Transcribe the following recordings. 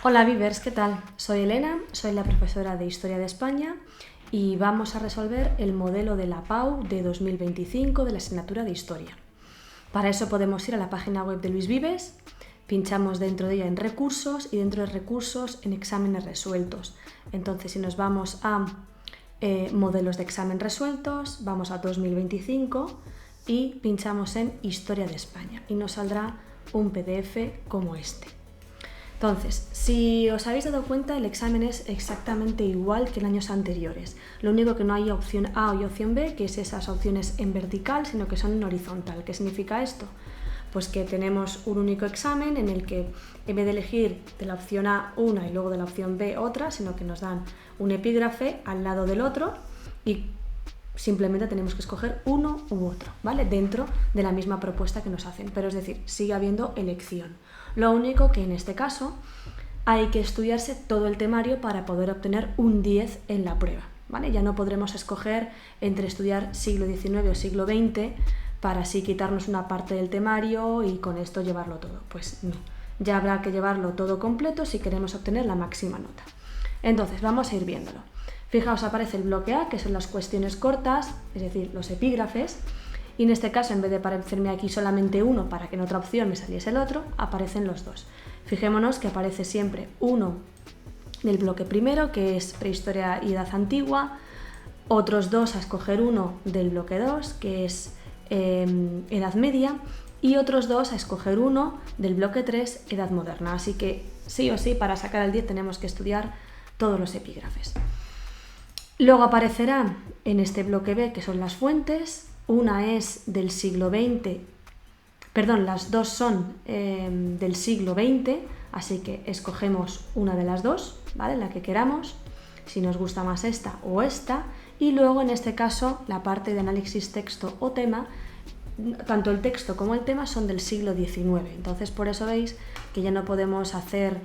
Hola Vivers, ¿qué tal? Soy Elena, soy la profesora de Historia de España y vamos a resolver el modelo de la PAU de 2025 de la asignatura de Historia. Para eso podemos ir a la página web de Luis Vives, pinchamos dentro de ella en recursos y dentro de recursos en exámenes resueltos. Entonces si nos vamos a modelos de examen resueltos, vamos a 2025 y pinchamos en Historia de España y nos saldrá un PDF como este. Entonces, si os habéis dado cuenta, el examen es exactamente igual que en años anteriores. Lo único que no hay opción A y opción B, que es esas opciones en vertical, sino que son en horizontal. ¿Qué significa esto? Pues que tenemos un único examen en el que en vez de elegir de la opción A una y luego de la opción B otra, sino que nos dan un epígrafe al lado del otro y simplemente tenemos que escoger uno u otro, ¿vale? Dentro de la misma propuesta que nos hacen, pero es decir, sigue habiendo elección. Lo único que en este caso hay que estudiarse todo el temario para poder obtener un 10 en la prueba, ¿vale? Ya no podremos escoger entre estudiar siglo XIX o siglo XX para así quitarnos una parte del temario y con esto llevarlo todo. Pues no, ya habrá que llevarlo todo completo si queremos obtener la máxima nota. Entonces, vamos a ir viéndolo. Fijaos, aparece el bloque A, que son las cuestiones cortas, es decir, los epígrafes, y en este caso, en vez de aparecerme aquí solamente uno para que en otra opción me saliese el otro, aparecen los dos. Fijémonos que aparece siempre uno del bloque primero, que es prehistoria y edad antigua, otros dos a escoger uno del bloque 2, que es edad media, y otros dos a escoger uno del bloque 3, edad moderna. Así que sí o sí, para sacar el 10 tenemos que estudiar todos los epígrafes. Luego aparecerá en este bloque B, que son las fuentes. Una es del siglo XX, perdón, las dos son del siglo XX, así que escogemos una de las dos, ¿vale? La que queramos, si nos gusta más esta o esta. Y luego en este caso la parte de análisis texto o tema, tanto el texto como el tema son del siglo XIX. Entonces por eso veis que ya no podemos hacer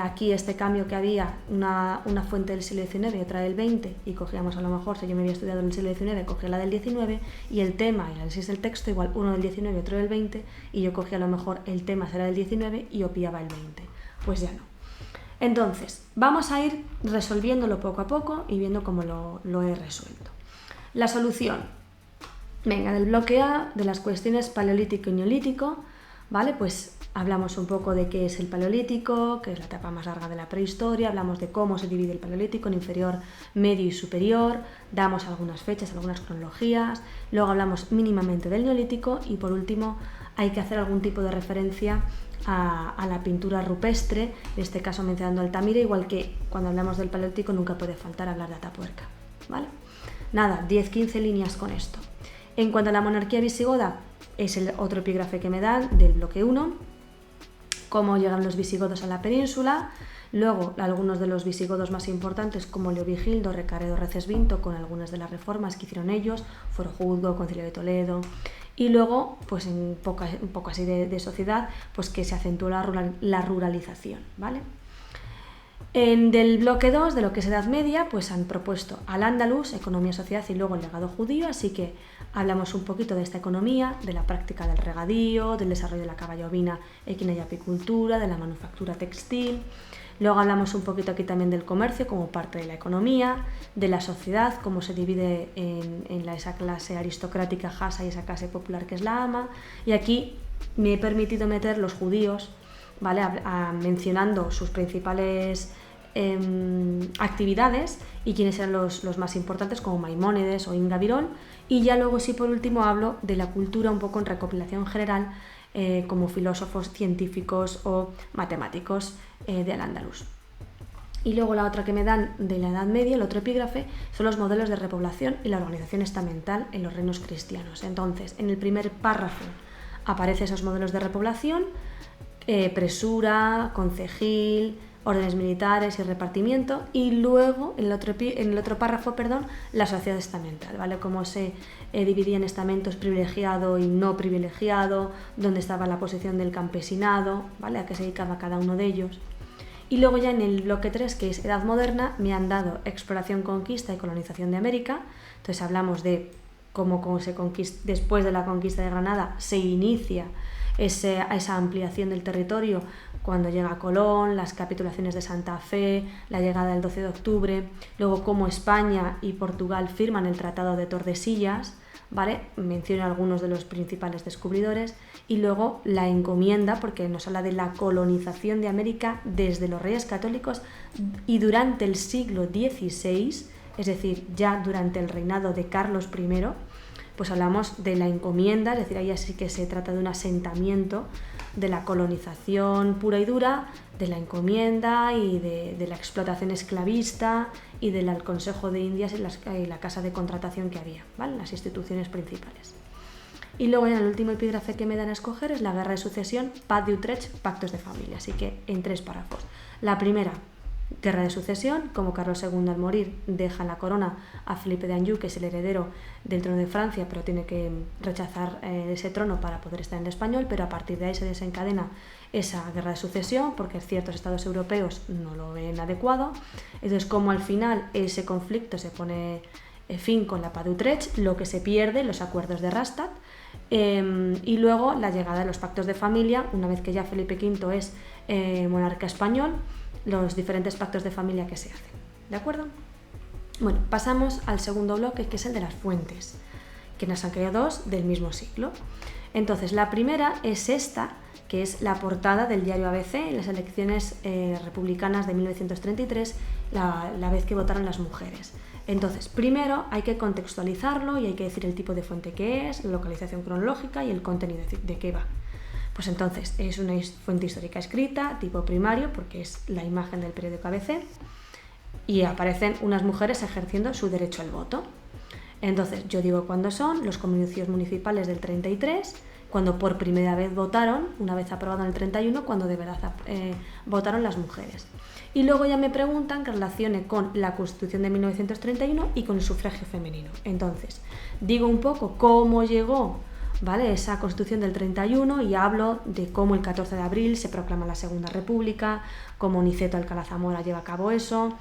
aquí este cambio que había, una fuente del siglo XIX y otra del XX, y cogíamos a lo mejor, si yo me había estudiado en el siglo XIX, cogía la del XIX, y el tema y el análisis del texto igual uno del XIX y otro del XX, y yo cogía a lo mejor el tema será del XIX y obviaba el XX. Pues ya no. Entonces, vamos a ir resolviéndolo poco a poco y viendo cómo lo he resuelto. La solución. Venga, del bloque A, de las cuestiones paleolítico y neolítico, ¿vale? Pues hablamos un poco de qué es el paleolítico, que es la etapa más larga de la prehistoria, hablamos de cómo se divide el paleolítico en inferior, medio y superior, damos algunas fechas, algunas cronologías, luego hablamos mínimamente del neolítico y por último hay que hacer algún tipo de referencia a la pintura rupestre, en este caso mencionando Altamira, igual que cuando hablamos del paleolítico nunca puede faltar hablar de Atapuerca, ¿vale? Nada, 10-15 líneas con esto. En cuanto a la monarquía visigoda, es el otro epígrafe que me dan del bloque 1, cómo llegan los visigodos a la península, luego algunos de los visigodos más importantes como Leovigildo, Recaredo, Recesvinto, con algunas de las reformas que hicieron ellos, Forojuzgo, Concilio de Toledo, y luego, pues un poco así de sociedad, pues que se acentuó la ruralización, ¿vale? Del bloque 2, de lo que es Edad Media, pues han propuesto al Andalus, economía, sociedad y luego el legado judío, así que hablamos un poquito de esta economía, de la práctica del regadío, del desarrollo de la caballa ovina, equina y apicultura, de la manufactura textil. Luego hablamos un poquito aquí también del comercio como parte de la economía, de la sociedad, cómo se divide en esa clase aristocrática jasa y esa clase popular que es la ama. Y aquí me he permitido meter los judíos, ¿vale? Mencionando sus principales actividades y quiénes eran los más importantes, como Maimónides o Inga Virol, y ya luego sí por último hablo de la cultura un poco en recopilación general, como filósofos, científicos o matemáticos del Andalus. Y luego la otra que me dan de la Edad Media, el otro epígrafe, son los modelos de repoblación y la organización estamental en los reinos cristianos. Entonces, en el primer párrafo aparecen esos modelos de repoblación, presura, concejil, órdenes militares y repartimiento, y luego en el otro párrafo, la sociedad estamental, ¿vale? Cómo se dividía en estamentos privilegiado y no privilegiado, dónde estaba la posición del campesinado, ¿vale? A qué se dedicaba cada uno de ellos. Y luego ya en el bloque 3, que es Edad Moderna, me han dado exploración, conquista y colonización de América. Entonces hablamos de cómo se conquista, después de la conquista de Granada se inicia esa ampliación del territorio cuando llega Colón, las capitulaciones de Santa Fe, la llegada del 12 de octubre, luego cómo España y Portugal firman el Tratado de Tordesillas, ¿vale? Menciono algunos de los principales descubridores, y luego la encomienda, porque nos habla de la colonización de América desde los Reyes Católicos y durante el siglo XVI, es decir, ya durante el reinado de Carlos I, pues hablamos de la encomienda, es decir, ahí sí que se trata de un asentamiento de la colonización pura y dura, de la encomienda y de la explotación esclavista y del Consejo de Indias y la casa de contratación que había, ¿vale? Las instituciones principales. Y luego ya el último epígrafe que me dan a escoger es la Guerra de Sucesión, Paz de Utrecht, Pactos de Familia, así que en 3 párrafos. La primera, Guerra de Sucesión, como Carlos II al morir deja la corona a Felipe de Anjou, que es el heredero del trono de Francia, pero tiene que rechazar ese trono para poder estar en el español, pero a partir de ahí se desencadena esa Guerra de Sucesión porque ciertos estados europeos no lo ven adecuado. Entonces, como al final ese conflicto se pone fin con la Paz de Utrecht, lo que se pierde, los acuerdos de Rastatt, y luego la llegada de los pactos de familia, una vez que ya Felipe V es monarca español, los diferentes pactos de familia que se hacen, ¿de acuerdo? Bueno, pasamos al segundo bloque, que es el de las fuentes, que nos han quedado 2 del mismo siglo. Entonces, la primera es esta, que es la portada del diario ABC en las elecciones republicanas de 1933, la vez que votaron las mujeres. Entonces, primero hay que contextualizarlo y hay que decir el tipo de fuente que es, la localización cronológica y el contenido de qué va. Pues entonces es una fuente histórica escrita, tipo primario, porque es la imagen del periódico ABC, y aparecen unas mujeres ejerciendo su derecho al voto. Entonces yo digo cuándo son los comicios municipales del 33, cuando por primera vez votaron, una vez aprobado en el 31, cuando de verdad votaron las mujeres. Y luego ya me preguntan que relacione con la Constitución de 1931 y con el sufragio femenino. Entonces, digo un poco cómo llegó, ¿vale?, esa Constitución del 31 y hablo de cómo el 14 de abril se proclama la Segunda República, cómo Niceto Alcalá Zamora lleva a cabo eso,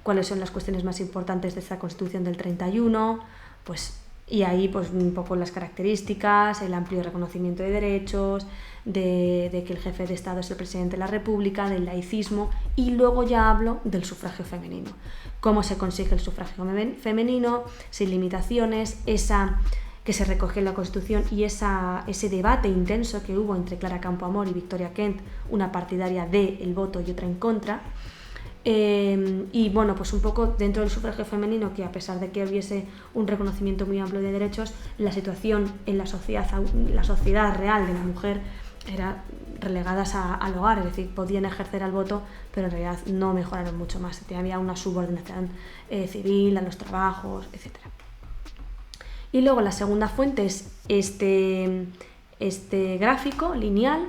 cuáles son las cuestiones más importantes de esta Constitución del 31, pues, y ahí pues un poco las características, el amplio reconocimiento de derechos, de que el jefe de Estado es el presidente de la República, del laicismo, y luego ya hablo del sufragio femenino, cómo se consigue el sufragio femenino, sin limitaciones, esa que se recoge en la Constitución y ese debate intenso que hubo entre Clara Campoamor y Victoria Kent, una partidaria del voto y otra en contra. Y bueno, pues un poco dentro del sufragio femenino, que a pesar de que hubiese un reconocimiento muy amplio de derechos, la situación en la sociedad real de la mujer era relegadas al hogar, es decir, podían ejercer el voto, pero en realidad no mejoraron mucho más. Había una subordinación civil a los trabajos, etc. Y luego la segunda fuente es este gráfico lineal,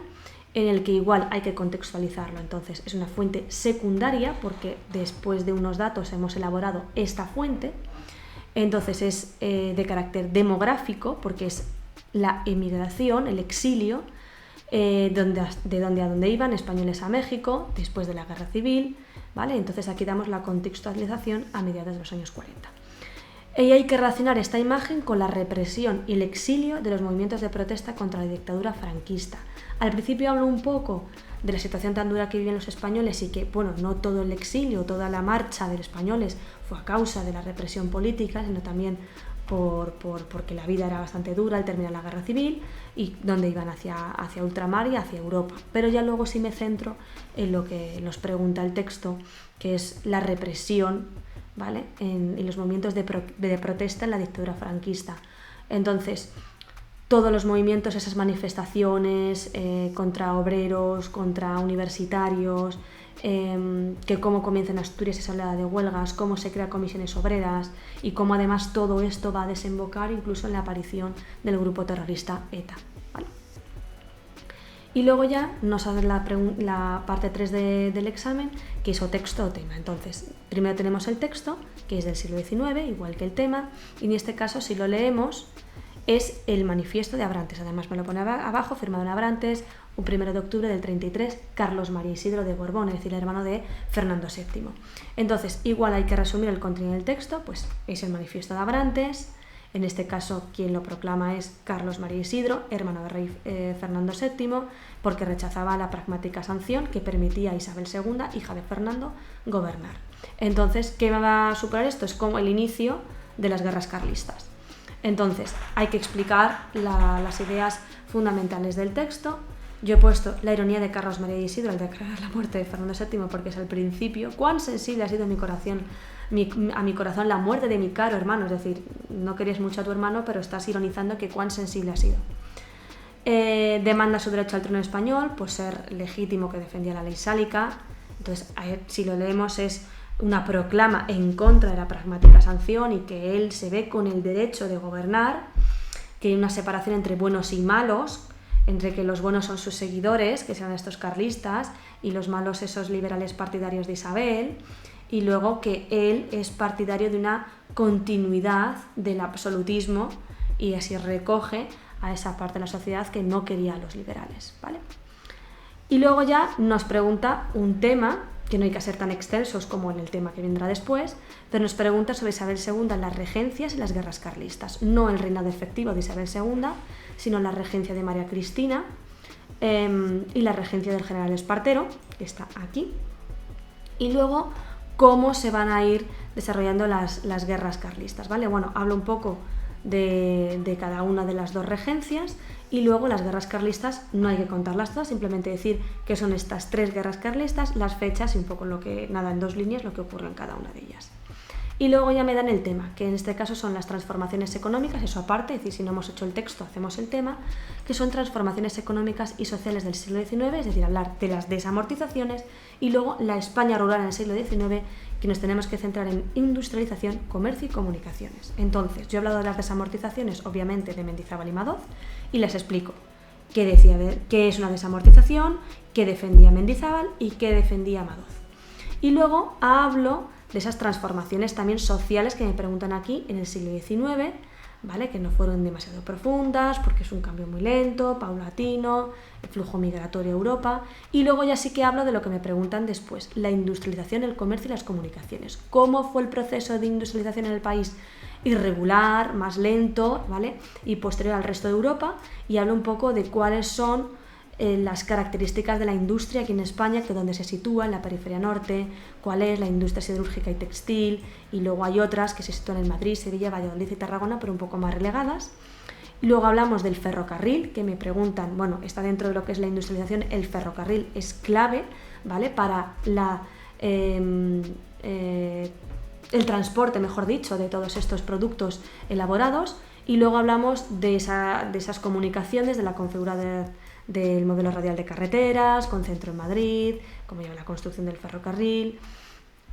en el que igual hay que contextualizarlo. Entonces es una fuente secundaria porque después de unos datos hemos elaborado esta fuente. Entonces es de carácter demográfico porque es la emigración, el exilio, de donde a donde iban españoles a México después de la Guerra Civil, ¿vale? Entonces aquí damos la contextualización a mediados de los años 40. Y hay que relacionar esta imagen con la represión y el exilio de los movimientos de protesta contra la dictadura franquista. Al principio hablo un poco de la situación tan dura que vivían los españoles y que, bueno, no todo el exilio, toda la marcha de los españoles fue a causa de la represión política, sino también porque la vida era bastante dura al terminar la Guerra Civil y donde iban hacia ultramar y hacia Europa. Pero ya luego sí me centro en lo que nos pregunta el texto, que es la represión, ¿vale?, en los movimientos de protesta en la dictadura franquista. Entonces, todos los movimientos, esas manifestaciones contra obreros, contra universitarios, que cómo comienza en Asturias esa oleada de huelgas, cómo se crean comisiones obreras y cómo además todo esto va a desembocar incluso en la aparición del grupo terrorista ETA, ¿vale? Y luego ya nos hace la parte 3 del examen, que es o texto o tema. Entonces, primero tenemos el texto, que es del siglo XIX, igual que el tema, y en este caso, si lo leemos, es el manifiesto de Abrantes. Además me lo pone abajo, firmado en Abrantes, un 1 de octubre del 33, Carlos María Isidro de Borbón, es decir, el hermano de Fernando VII. Entonces, igual hay que resumir el contenido del texto, pues es el manifiesto de Abrantes, En este caso, quien lo proclama es Carlos María Isidro, hermano del rey Fernando VII, porque rechazaba la pragmática sanción que permitía a Isabel II, hija de Fernando, gobernar. Entonces, ¿qué va a suponer esto? Es como el inicio de las guerras carlistas. Entonces, hay que explicar las ideas fundamentales del texto. Yo he puesto la ironía de Carlos María Isidro al declarar la muerte de Fernando VII porque es el principio. Cuán sensible ha sido a mi corazón la muerte de mi caro hermano. Es decir, no querías mucho a tu hermano, pero estás ironizando que cuán sensible ha sido. Demanda su derecho al trono español, pues ser legítimo, que defendía la ley sálica. Entonces, si lo leemos, es una proclama en contra de la pragmática sanción y que él se ve con el derecho de gobernar, que hay una separación entre buenos y malos, entre que los buenos son sus seguidores, que sean estos carlistas, y los malos esos liberales partidarios de Isabel, y luego que él es partidario de una continuidad del absolutismo y así recoge a esa parte de la sociedad que no quería a los liberales, ¿vale? Y luego ya nos pregunta un tema, que no hay que ser tan extensos como en el tema que vendrá después, pero nos pregunta sobre Isabel II en las regencias y las guerras carlistas. No el reinado efectivo de Isabel II, sino la regencia de María Cristina y la regencia del general Espartero, que está aquí. Y luego, cómo se van a ir desarrollando las guerras carlistas, ¿vale? Bueno, hablo un poco de cada una de las dos regencias y luego las guerras carlistas no hay que contarlas todas, simplemente decir que son estas 3 guerras carlistas, las fechas y un poco en 2 líneas lo que ocurre en cada una de ellas. Y luego ya me dan el tema, que en este caso son las transformaciones económicas, eso aparte, es decir, si no hemos hecho el texto, hacemos el tema, que son transformaciones económicas y sociales del siglo XIX, es decir, hablar de las desamortizaciones, y luego la España rural en el siglo XIX, que nos tenemos que centrar en industrialización, comercio y comunicaciones. Entonces, yo he hablado de las desamortizaciones, obviamente, de Mendizábal y Madoz, y les explico qué es una desamortización, qué defendía Mendizábal y qué defendía Madoz. Y luego hablo de esas transformaciones también sociales que me preguntan aquí en el siglo XIX, ¿vale? Que no fueron demasiado profundas porque es un cambio muy lento, paulatino, el flujo migratorio a Europa. Y luego ya sí que hablo de lo que me preguntan después, la industrialización, el comercio y las comunicaciones. ¿Cómo fue el proceso de industrialización en el país? Irregular, más lento, ¿vale? Y posterior al resto de Europa. Y hablo un poco de cuáles son las características de la industria aquí en España, que donde se sitúa en la periferia norte, cuál es la industria siderúrgica y textil, y luego hay otras que se sitúan en Madrid, Sevilla, Valladolid y Tarragona, pero un poco más relegadas. Luego hablamos del ferrocarril, que me preguntan, bueno, está dentro de lo que es la industrialización, el ferrocarril es clave, ¿vale? Para el transporte, mejor dicho, de todos estos productos elaborados. Y luego hablamos de esas comunicaciones, de la configuración del modelo radial de carreteras, con centro en Madrid, como lleva la construcción del ferrocarril,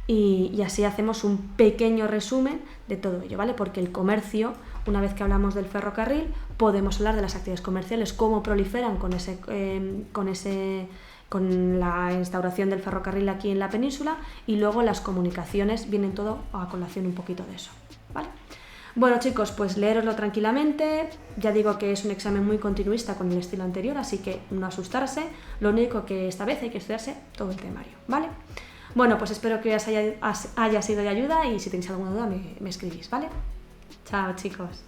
y así hacemos un pequeño resumen de todo ello, ¿vale? Porque el comercio, una vez que hablamos del ferrocarril, podemos hablar de las actividades comerciales, cómo proliferan con la instauración del ferrocarril aquí en la península, y luego las comunicaciones, vienen todo a colación un poquito de eso, ¿vale? Bueno, chicos, pues leéroslo tranquilamente. Ya digo que es un examen muy continuista con el estilo anterior, así que no asustarse. Lo único que esta vez hay que estudiarse todo el temario, ¿vale? Bueno, pues espero que os haya sido de ayuda y si tenéis alguna duda me escribís, ¿vale? Chao, chicos.